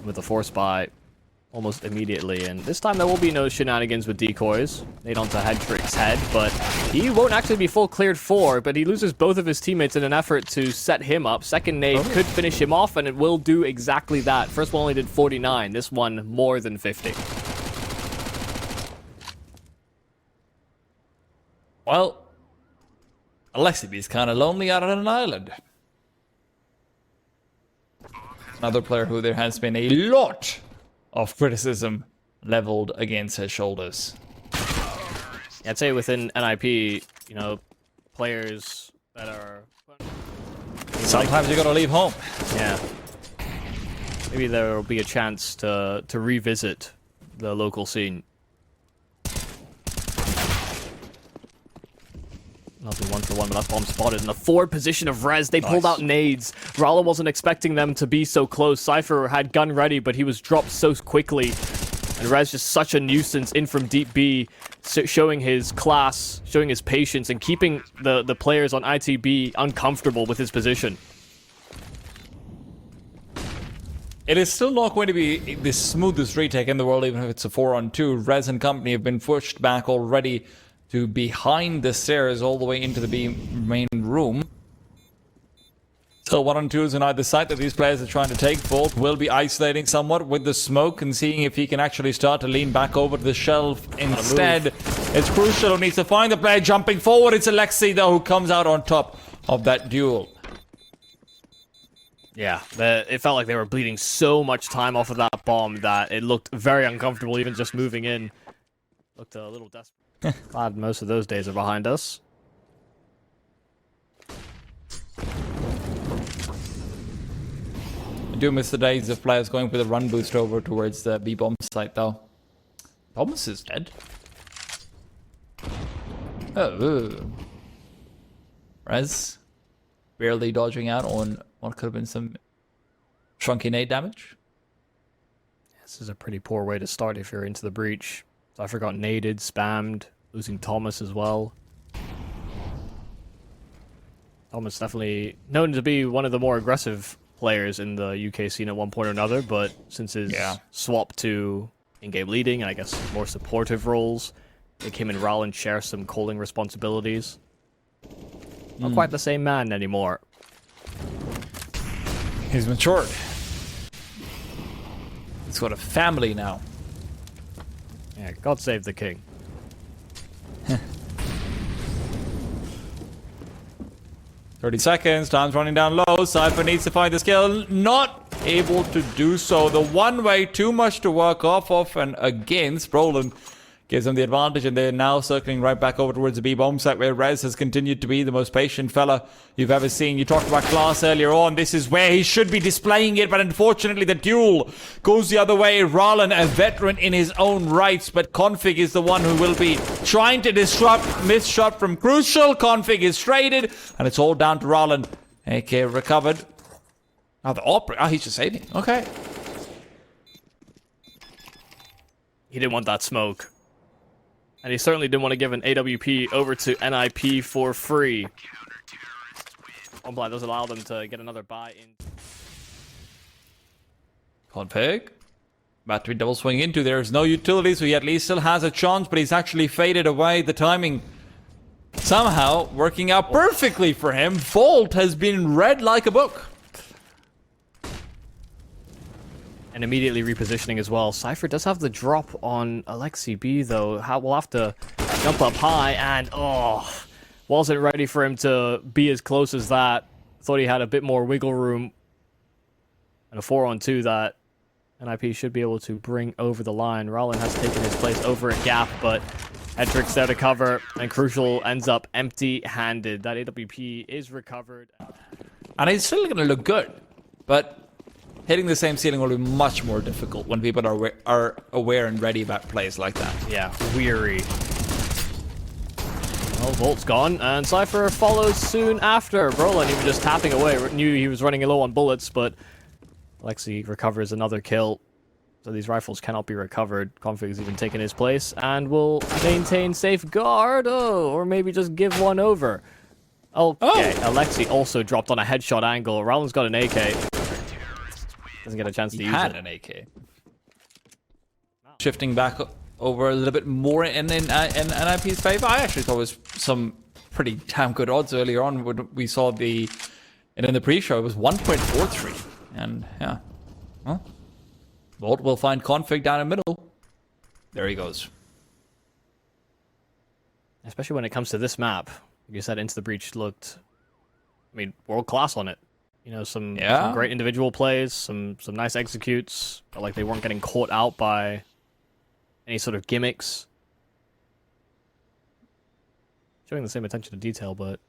with a force buy almost immediately. And this time there will be no shenanigans with decoys. Nade onto Hedrick's head, but he won't actually be full cleared 4, but he loses both of his teammates in an effort to set him up. Second nade could finish him off, and it will do exactly that. First one only did 49, this one more than 50. Well, Alexi's kind of lonely out on an island. Another player who there has been a lot of criticism leveled against his shoulders. I'd say within NIP, you know, players that are... Sometimes you gotta leave home. Yeah. Maybe there will be a chance to revisit the local scene. Nothing 1-for-1, but that's bomb spotted. In the forward position of Rez, they pulled out nades. Rala wasn't expecting them to be so close. Cypher had gun ready, but he was dropped so quickly. And Rez just such a nuisance in from deep B, showing his class, showing his patience, and keeping the players on ITB uncomfortable with his position. It is still not going to be the smoothest retake in the world, even if it's a 4-on-2. Rez and company have been pushed back already to behind the stairs all the way into the B main room. So 1-on-2s on either side that these players are trying to take. Volt will be isolating somewhat with the smoke and seeing if he can actually start to lean back over to the shelf instead. It's Crucial who needs to find the player jumping forward. It's Alexi though who comes out on top of that duel. Yeah, it felt like they were bleeding so much time off of that bomb that it looked very uncomfortable even just moving in. Looked a little desperate. Glad most of those days are behind us. I do miss the days of players going for the run boost over towards the B-bomb site though. Thomas is dead. Oh. Rez barely dodging out on what could have been some shrunky nade damage. This is a pretty poor way to start if you're into the breach. So I forgot naded, spammed, losing Thomas as well. Thomas definitely known to be one of the more aggressive players in the UK scene at one point or another, but since his swap to in-game leading and I guess more supportive roles, they came in Ral and share some calling responsibilities. Not quite the same man anymore. He's matured. He's got a family now. Yeah, God save the king. 30 seconds, time's running down low. Cypher needs to find the skill. Not able to do so. The one way, too much to work off of and against. Roland gives them the advantage, and they're now circling right back over towards the B-bomb site where Rez has continued to be the most patient fella you've ever seen. You talked about class earlier on. This is where he should be displaying it, but unfortunately the duel goes the other way. Ralan, a veteran in his own rights, but Config is the one who will be trying to disrupt. Missed shot from Crucial. Config is traded, and it's all down to Ralan. AK recovered. Now the Opera. Ah, he's just saving. Okay. He didn't want that smoke. And he certainly didn't want to give an AWP over to NIP for free. Omblight does allow them to get another buy in. Config. About to be double swing into. There's no utility, so he at least still has a chance, but he's actually faded away. The timing somehow working out perfectly for him. Volt has been read like a book. And immediately repositioning as well. Cypher does have the drop on Alexi B, though. We'll have to jump up high, and wasn't ready for him to be as close as that. Thought he had a bit more wiggle room. And a 4-on-2 that NIP should be able to bring over the line. Rollin has taken his place over at Gap, but Hedrick's there to cover, and Crucial ends up empty-handed. That AWP is recovered. And it's still going to look good, but hitting the same ceiling will be much more difficult when people are aware and ready about plays like that. Yeah, weary. Well, Volt's gone, and Cypher follows soon after. Brolin even just tapping away. Knew he was running low on bullets, but Alexi recovers another kill. So these rifles cannot be recovered. Config's even taken his place, and will maintain safeguard. Or maybe just give one over. Okay, Alexi also dropped on a headshot angle. Rowland's got an AK. Doesn't get a chance to He use had it. an AK. Shifting back over a little bit more in NIP's favor. I actually thought it was some pretty damn good odds earlier on when we saw the... And in the pre-show, it was 1.43. And, yeah. Well, Volt will find config down the middle. There he goes. Especially when it comes to this map. Like you said, Into the Breach looked, I mean, world class on it. You know, some great individual plays, some nice executes. Felt like they weren't getting caught out by any sort of gimmicks. Showing the same attention to detail, but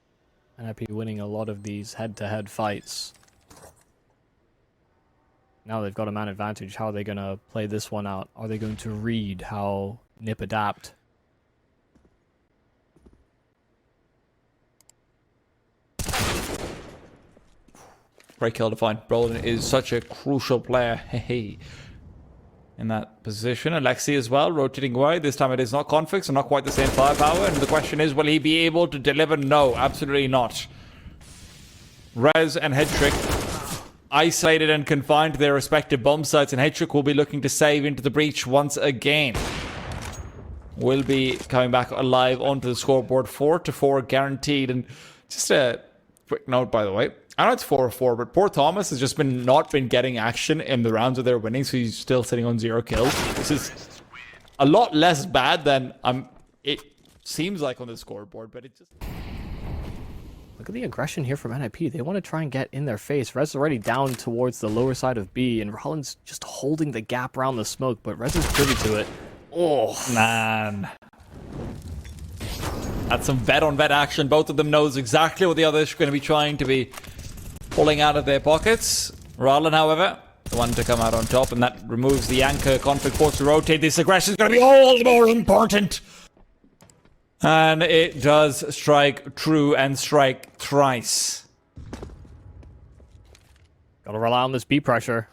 NIP winning a lot of these head-to-head fights. Now they've got a man advantage. How are they going to play this one out? Are they going to read how NIP adapt? Great kill to find. Brolin is such a crucial player. Hey. In that position. Alexi as well, rotating away. This time it is not config, so not quite the same firepower. And the question is, will he be able to deliver? No, absolutely not. Rez and Headtrick isolated and confined to their respective bomb sites, and Headtrick will be looking to save Into the Breach once again. Will be coming back alive onto the scoreboard. 4-4 guaranteed. And just a quick note, by the way. I know it's 4-4, but poor Thomas has just not been getting action in the rounds that they're winning, so he's still sitting on 0 kills. This is a lot less bad than it seems like on the scoreboard, but it just... Look at the aggression here from NIP. They want to try and get in their face. Rez is already down towards the lower side of B, and Rollins just holding the gap around the smoke, but Rez is privy to it. Oh, man. That's some vet-on-vet action. Both of them knows exactly what the other is going to be trying to be pulling out of their pockets. Rollin, however, the one to come out on top, and that removes the anchor config force to rotate. This aggression is going to be all the more important. And it does strike true and strike thrice. Gotta rely on this B pressure.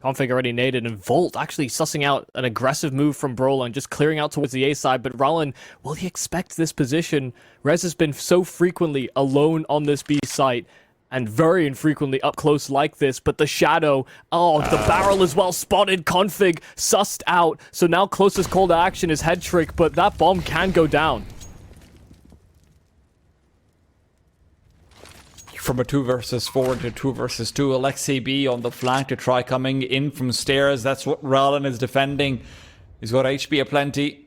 Config already naded, and Volt actually sussing out an aggressive move from Brolin, just clearing out towards the A side, but Rollin, will he expect this position? Rez has been so frequently alone on this B site, and very infrequently up close like this, but the shadow, the barrel is well spotted, Config sussed out, so now closest call to action is Headtrick, but that bomb can go down. From a 2 versus 4 to 2 versus 2, Alexi B on the flank to try coming in from stairs. That's what Rollin is defending. He's got HP aplenty.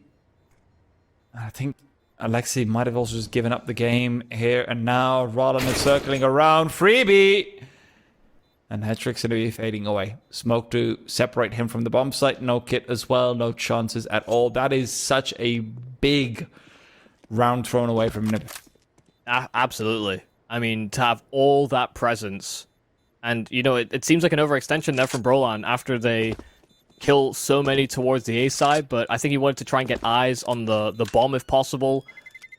I think Alexi might have also just given up the game here, and now Rollin is circling around. Freebie! And Headtrick's going to be fading away. Smoke to separate him from the bomb site. No kit as well. No chances at all. That is such a big round thrown away from him. Absolutely. I mean, to have all that presence, and, you know, it seems like an overextension there from Brolin after they kill so many towards the A side, but I think he wanted to try and get eyes on the bomb if possible,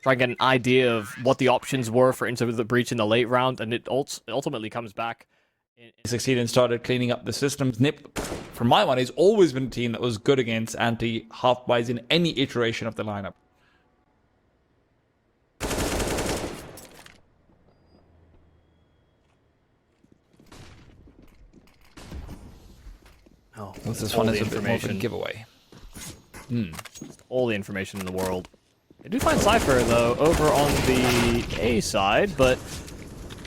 try and get an idea of what the options were for Into the Breach in the late round, and it ultimately comes back. Succeeded and started cleaning up the systems. NIP, for my one, has always been a team that was good against anti-half-buys in any iteration of the lineup. Oh, this one is a bit more of a giveaway. All the information in the world. They do find Cypher, though, over on the A side, but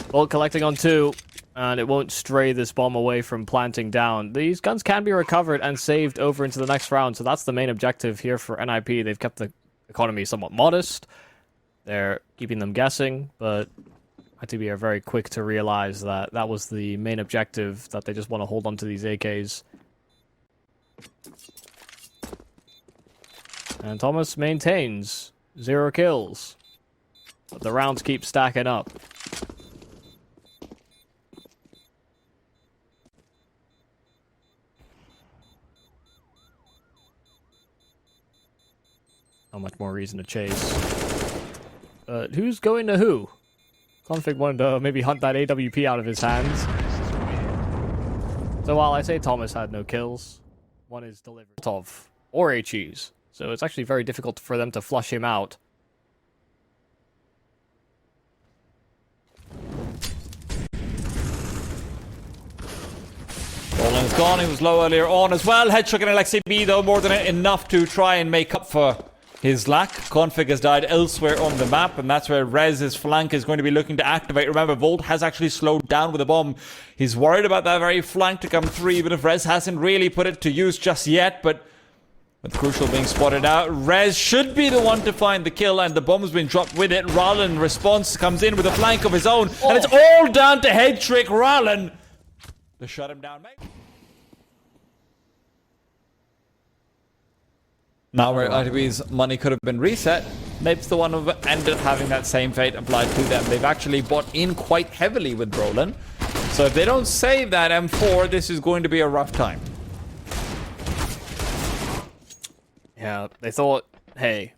Bolt collecting on 2, and it won't stray this bomb away from planting down. These guns can be recovered and saved over into the next round, so that's the main objective here for NIP. They've kept the economy somewhat modest. They're keeping them guessing, but ITB are very quick to realize that that was the main objective, that they just want to hold on to these AKs. And Thomas maintains 0 kills, but the rounds keep stacking up. Not much more reason to chase. But who's going to who? Config wanted to maybe hunt that AWP out of his hands. So while I say Thomas had no kills, one is delivered of, or HEs. So it's actually very difficult for them to flush him out. Rollin is gone. He was low earlier on as well. Headshot and LXCB though, more than enough to try and make up for his lack. Config has died elsewhere on the map, and that's where Rez's flank is going to be looking to activate. Remember, Volt has actually slowed down with a bomb. He's worried about that very flank to come through, even if Rez hasn't really put it to use just yet, but with Crucial being spotted out, Rez should be the one to find the kill, and the bomb's been dropped with it. Rallen in response comes in with a flank of his own, and it's all down to head trick Rallen to shut him down, mate. Now where ITB's money could have been reset, Nape's the one who ended up having that same fate applied to them. They've actually bought in quite heavily with Brolin, so if they don't save that M4, this is going to be a rough time. Yeah, they thought, hey,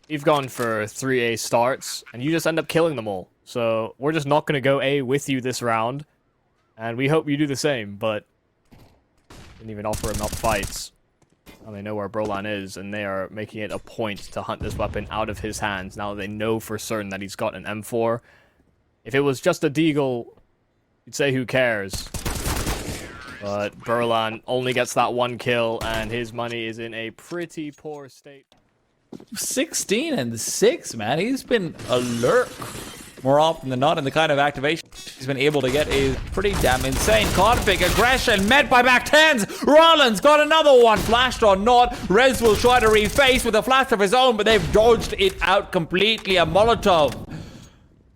you've gone for 3 A starts, and you just end up killing them all. So we're just not going to go A with you this round, and we hope you do the same, but didn't even offer him up fights. Now they know where Brolan is, and they are making it a point to hunt this weapon out of his hands. Now they know for certain that he's got an M4. If it was just a Deagle, you'd say who cares. But Brolan only gets that 1 kill, and his money is in a pretty poor state. 16 and 6, man. He's been alert more often than not in the kind of activation he's been able to get is pretty damn insane. Config aggression met by back tens. Rollins got another one. Flashed or not, Rez will try to reface with a flash of his own, but they've dodged it out completely. A Molotov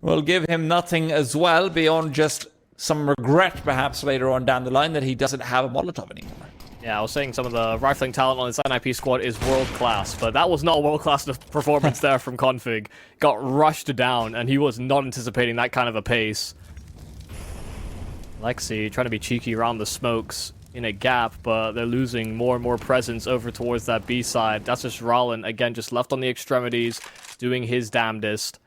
will give him nothing as well beyond just some regret perhaps later on down the line that he doesn't have a Molotov anymore. Yeah, I was saying some of the rifling talent on this NIP squad is world-class, but that was not a world-class performance there from Config. Got rushed down, and he was not anticipating that kind of a pace. Lexi trying to be cheeky around the smokes in a gap, but they're losing more and more presence over towards that B side. That's just Rallen, again, just left on the extremities, doing his damnedest.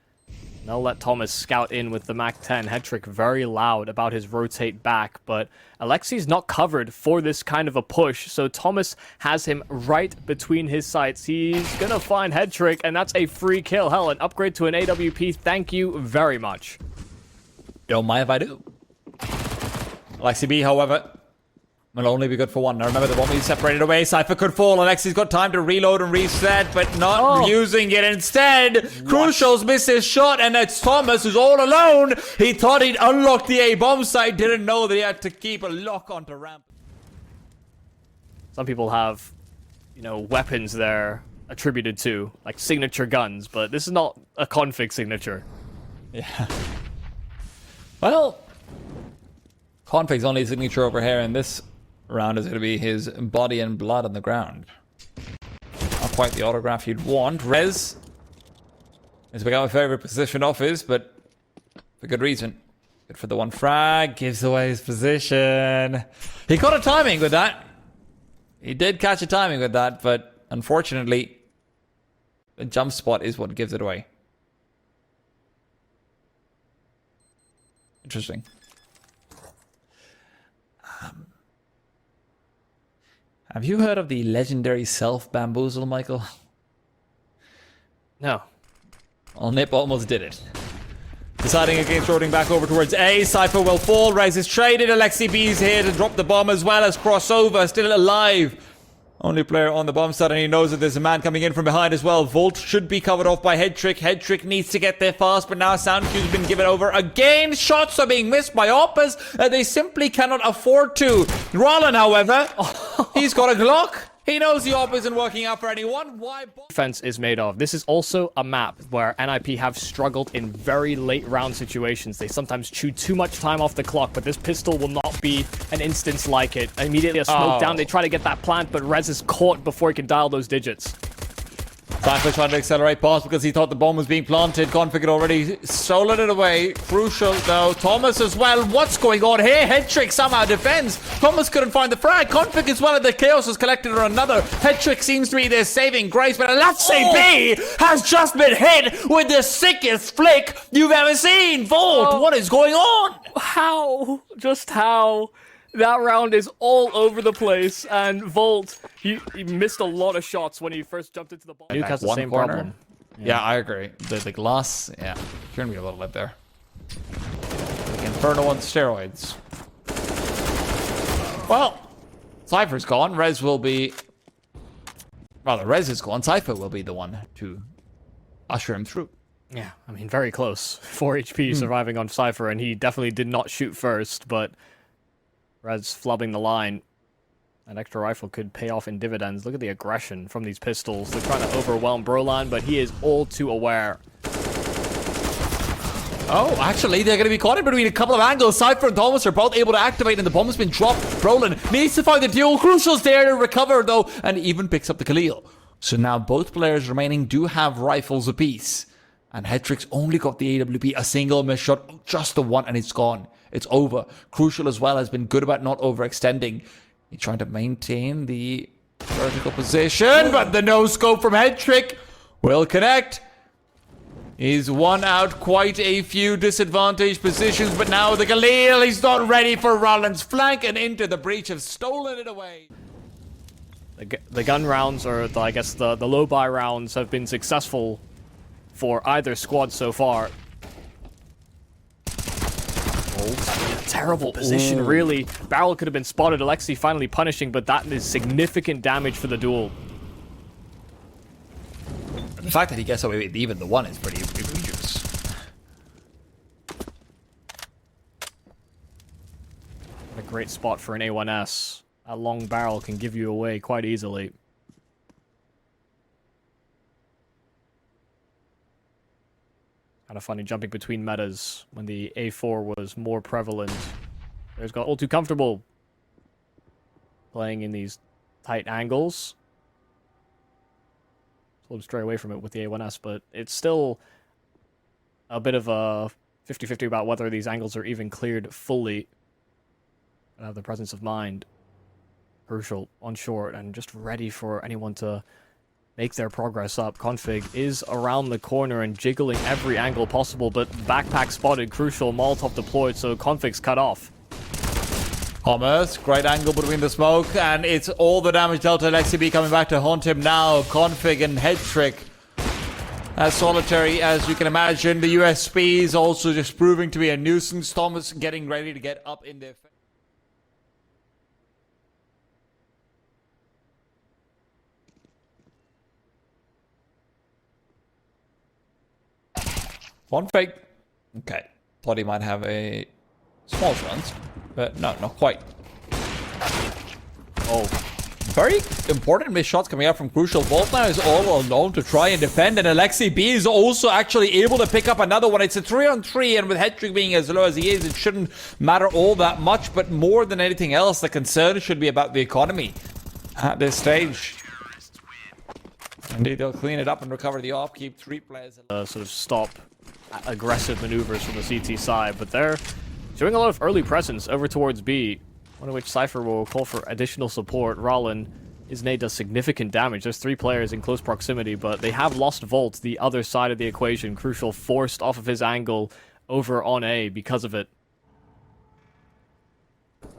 They'll let Thomas scout in with the MAC-10. Headtrick very loud about his rotate back, but Alexi's not covered for this kind of a push, so Thomas has him right between his sights. He's gonna find Headtrick, and that's a free kill. Hell, an upgrade to an AWP, thank you very much. Don't mind if I do. Alexi B, however, will only be good for one. Now remember, the bomb is separated away. Cypher could fall. Alexi's got time to reload and reset, but not using it instead. Crucial's missed his shot, and it's Thomas who's all alone. He thought he'd unlocked the A-bomb site, didn't know that he had to keep a lock onto ramp. Some people have, you know, weapons they're attributed to, like signature guns, but this is not a Config signature. Yeah. Well, Config's only signature over here in this round is going to be his body and blood on the ground. Not quite the autograph you'd want. Rez has become a favorite position off his, but for good reason. Good for the one frag. Gives away his position. He got a timing with that. He did catch a timing with that, but unfortunately, the jump spot is what gives it away. Interesting. Have you heard of the legendary self-bamboozle, Michael? No. Well, Nip almost did it. Deciding against rotating back over towards A. Cypher will fall. Rez is traded. Alexi B's here to drop the bomb as well as crossover. Still alive. Only player on the bomb side, and he knows that there's a man coming in from behind as well. Volt should be covered off by Headtrick. Headtrick needs to get there fast, but now Sound Cue's been given over again. Shots are being missed by Oppas. They simply cannot afford to. Rollin, however, he's got a Glock. He knows the op isn't working out for anyone. Why? Defense is made of. This is also a map where NIP have struggled in very late round situations. They sometimes chew too much time off the clock, but this pistol will not be an instance like it. Immediately a smoke down, they try to get that plant, but Rez is caught before he can dial those digits. Cypher trying to accelerate past because he thought the bomb was being planted. Config had already stolen it away. Crucial though. Thomas as well. What's going on here? Headtrick somehow defends. Thomas couldn't find the frag. Config as well, and the chaos was collected on another. Headtrick seems to be their saving grace, but Alexi B has just been hit with the sickest flick you've ever seen. Volt, what is going on? How? Just how? That round is all over the place, and Volt, he missed a lot of shots when he first jumped into the ball. Nuke has the same problem. Yeah, I agree. The glass, yeah, you're gonna be a little bit there. Inferno on steroids. Well, Cypher's gone. Rez will be... Rather, Rez is gone. Cypher will be the one to usher him through. Yeah, I mean, very close. 4 HP surviving on Cypher, and he definitely did not shoot first, but Rez flubbing the line. An extra rifle could pay off in dividends. Look at the aggression from these pistols. They're trying to overwhelm Brolan, but he is all too aware. Oh, actually, they're going to be caught in between a couple of angles. Cypher and Thomas are both able to activate, and the bomb's been dropped. Brolan needs to find the duel. Crucial's there to recover, though, and even picks up the Khalil. So now both players remaining do have rifles apiece. And Hetrick's only got the AWP, a single miss shot, just the one, and it's gone. It's over. Crucial as well has been good about not overextending. He's trying to maintain the vertical position, but the no-scope from Hetrick will connect. He's won out quite a few disadvantaged positions, but now the Khalil, he's not ready for Rollins' flank, and into the breach have stolen it away. The gun rounds, or I guess the low-buy rounds, have been successful for either squad so far. Terrible position, really. Barrel could have been spotted. Alexi finally punishing, but that is significant damage for the duel. The fact that he gets away with even the one is pretty egregious. What a great spot for an A1S. That long barrel can give you away quite easily. Kind of funny jumping between metas when the A4 was more prevalent. There's got all too comfortable playing in these tight angles. Told him stray away from it with the A1S, but it's still a bit of a 50-50 about whether these angles are even cleared fully. And have the presence of mind. Crucial on short and just ready for anyone to make their progress up. Config is around the corner and jiggling every angle possible, but backpack spotted. Crucial, Molotov deployed, so Config's cut off. Thomas, great angle between the smoke, and it's all the damage dealt to LXCB coming back to haunt him now. Config and Hetrick as solitary as you can imagine. The USP is also just proving to be a nuisance. Thomas getting ready to get up in there. One fake. Okay. Thought he might have a small chance, but no, not quite. Oh. Very important missed shots coming out from Crucial. Bolt now is all alone to try and defend, and Alexi B is also actually able to pick up another one. It's a 3-on-3, and with Hetrick being as low as he is, it shouldn't matter all that much, but more than anything else, the concern should be about the economy at this stage. Indeed, they'll clean it up and recover the off, keep 3 players. Sort of stop aggressive maneuvers from the CT side, but they're showing a lot of early presence over towards B, one of which Cypher will call for additional support. Rollin, his nade does significant damage. There's 3 players in close proximity, but they have lost Volt, the other side of the equation. Crucial forced off of his angle over on A because of it. They're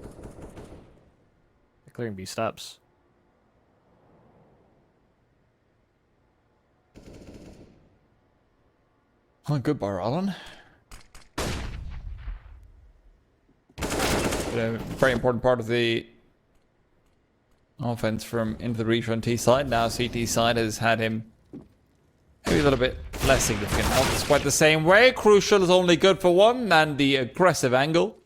clearing B steps. Oh, goodbye, Rollin. A very important part of the offense from into the reach on T side. Now CT side has had him maybe a little bit less significant. Not quite the same way. Crucial is only good for 1, and the aggressive angle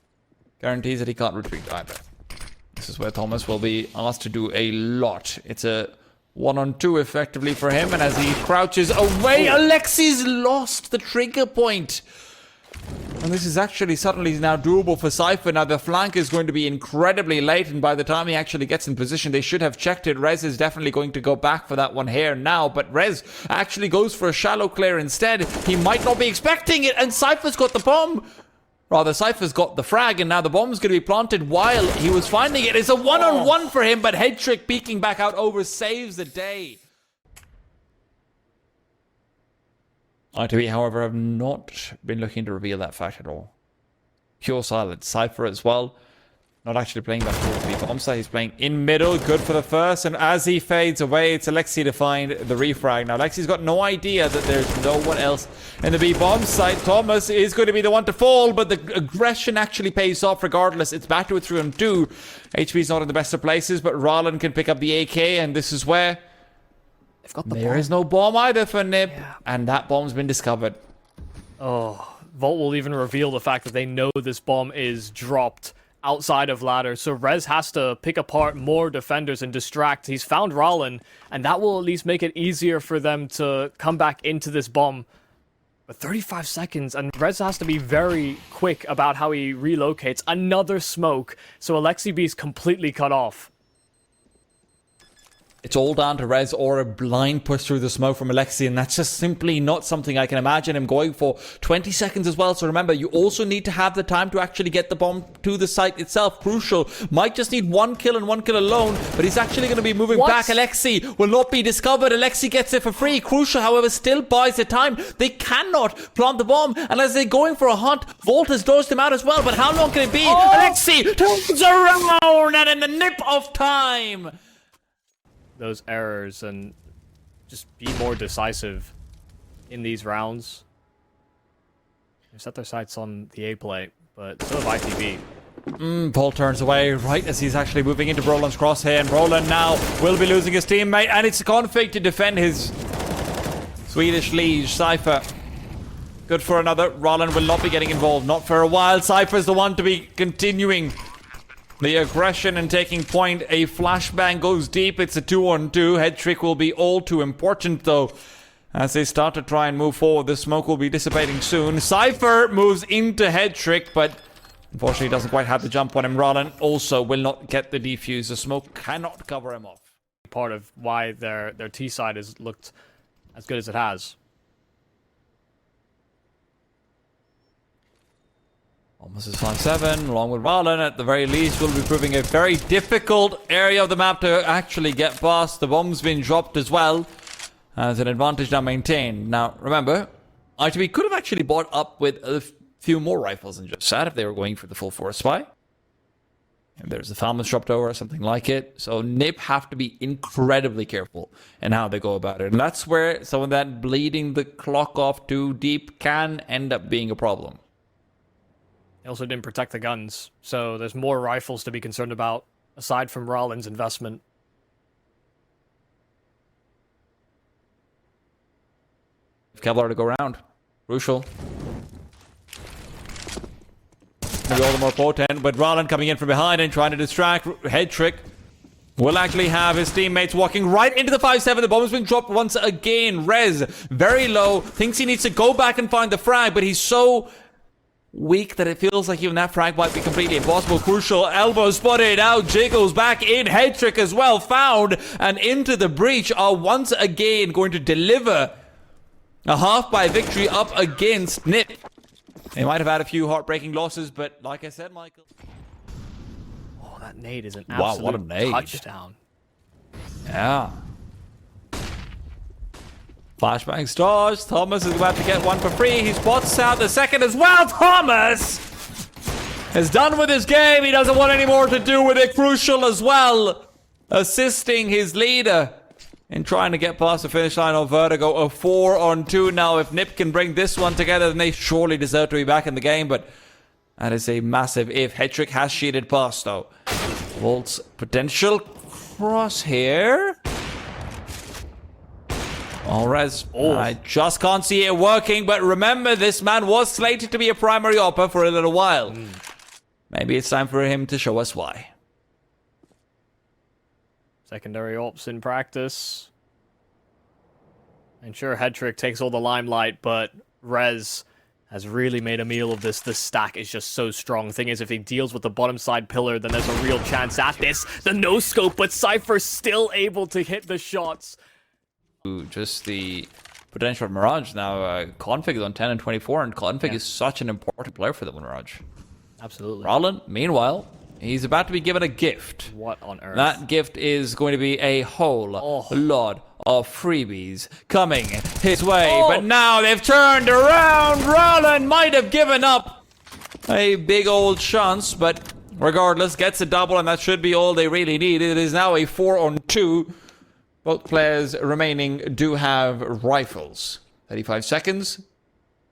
guarantees that he can't retreat either. This is where Thomas will be asked to do a lot. It's a 1-on-2 effectively for him, and as he crouches away, Alexi's lost the trigger point. And this is actually suddenly now doable for Cypher. Now the flank is going to be incredibly late, and by the time he actually gets in position, they should have checked it. Rez is definitely going to go back for that one here now, but Rez actually goes for a shallow clear instead. He might not be expecting it, and Cypher's got the bomb. Rather, Cypher's got the frag, and now the bomb's going to be planted while he was finding it. It's a 1-on-1 for him, but Hetrick peeking back out over saves the day. ITB, however, have not been looking to reveal that fact at all. Pure silence. Cypher as well. not actually playing that towards the bomb site. He's playing in middle. Good for the first. And as he fades away, it's Alexi to find the refrag. Now, Alexi's got no idea that there's no one else in the B bomb site. Thomas is going to be the one to fall, but the aggression actually pays off regardless. It's back to a 3-on-2. HB's not in the best of places, but Rollin can pick up the AK, and this is where They've got the there bomb. is no bomb either for Nip, and that bomb's been discovered. Oh, Vault will even reveal the fact that they know this bomb is dropped outside of ladder, so Rez has to pick apart more defenders and distract. He's found Rollin, and that will at least make it easier for them to come back into this bomb. But 35 seconds, and Rez has to be very quick about how he relocates. Another smoke, so Alexi B is completely cut off. It's all down to Rez or a blind push through the smoke from Alexi, and that's just simply not something I can imagine him going for. 20 seconds as well, so remember, you also need to have the time to actually get the bomb to the site itself. Crucial. Might just need 1 kill and 1 kill alone, but he's actually going to be moving back. Alexi will not be discovered. Alexi gets it for free. Crucial, however, still buys the time. They cannot plant the bomb, and as they're going for a hunt, Volt has dosed him out as well, but how long can it be? Alexi turns around, and in the nip of time, those errors and just be more decisive in these rounds. They set their sights on the A play, but so have ITB. Paul turns away right as he's actually moving into Roland's crosshair, and Roland now will be losing his teammate, and it's a config to defend his Swedish liege, Cypher. Good for another. Roland will not be getting involved, not for a while. Cypher's the one to be continuing the aggression and taking point. A flashbang goes deep. It's a 2-on-2. Head trick will be all too important, though, as they start to try and move forward. The smoke will be dissipating soon. Cypher moves into head trick, but unfortunately doesn't quite have the jump on him. Roland also will not get the defuse. The smoke cannot cover him off. Part of why their T side has looked as good as it has. Almost is 5-7, along with Roland at the very least, will be proving a very difficult area of the map to actually get past. The bomb's been dropped as well, as an advantage now maintained. Now, remember, ITB could have actually bought up with a few more rifles than just that if they were going for the full force spy. If there's the Falmouth dropped over or something like it. So NIP have to be incredibly careful in how they go about it. And that's where some of that bleeding the clock off too deep can end up being a problem. They also didn't protect the guns, so there's more rifles to be concerned about, aside from Rollins' investment. Kevlar to go around. Crucial. Maybe all the more potent, but Roland coming in from behind and trying to distract. Head trick will actually have his teammates walking right into the 5-7. The bomb is being dropped once again. Rez, very low, thinks he needs to go back and find the frag, but he's so weak that it feels like even that frag might be completely impossible. Crucial, elbow spotted out, jiggles back in, head trick as well found, and into the breach are once again going to deliver a half by victory up against NIP. They might have had a few heartbreaking losses, but like I said, Michael. Oh, that nade is an absolute what a nade. touchdown. Yeah. Flashbang stars. Thomas is about to get one for free. He spots out the second as well. Thomas is done with his game. He doesn't want any more to do with it. Crucial as well, assisting his leader in trying to get past the finish line of Vertigo. A 4-on-2 now. If NIP can bring this one together, then they surely deserve to be back in the game, but that is a massive if. Hetrick has sheeted past, though. Volt's potential cross here. Alres, I just can't see it working, but remember, this man was slated to be a primary opper for a little while. Maybe it's time for him to show us why. Secondary ops in practice. And sure, Hetrick takes all the limelight, but Rez has really made a meal of this. This stack is just so strong. Thing is, if he deals with the bottom side pillar, then there's a real chance at this. The no-scope, but Cypher still able to hit the shots. Just the potential of Mirage now. Config is on 10 and 24, and Config is such an important player for the Mirage. Absolutely. Roland, meanwhile, he's about to be given a gift. What on earth? That gift is going to be a whole lot of freebies coming his way. But now they've turned around. Roland might have given up a big old chance, but regardless, gets a double, and that should be all they really need. It is now a 4-on-2. Both players remaining do have rifles. 35 seconds.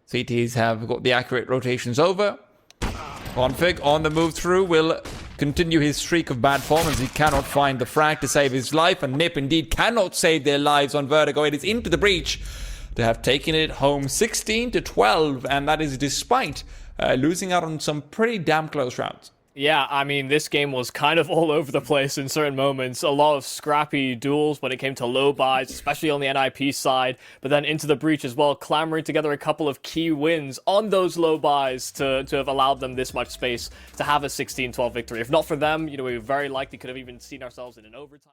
CTs have got the accurate rotations over. Config on the move through will continue his streak of bad form as he cannot find the frag to save his life, and Nip indeed cannot save their lives on Vertigo. It is into the breach to have taken it home 16-12, and that is despite losing out on some pretty damn close rounds. Yeah, I mean, this game was kind of all over the place in certain moments. A lot of scrappy duels when it came to low buys, especially on the NIP side, but then into the breach as well, clamoring together a couple of key wins on those low buys to have allowed them this much space to have a 16-12 victory. If not for them, you know, we very likely could have even seen ourselves in an overtime.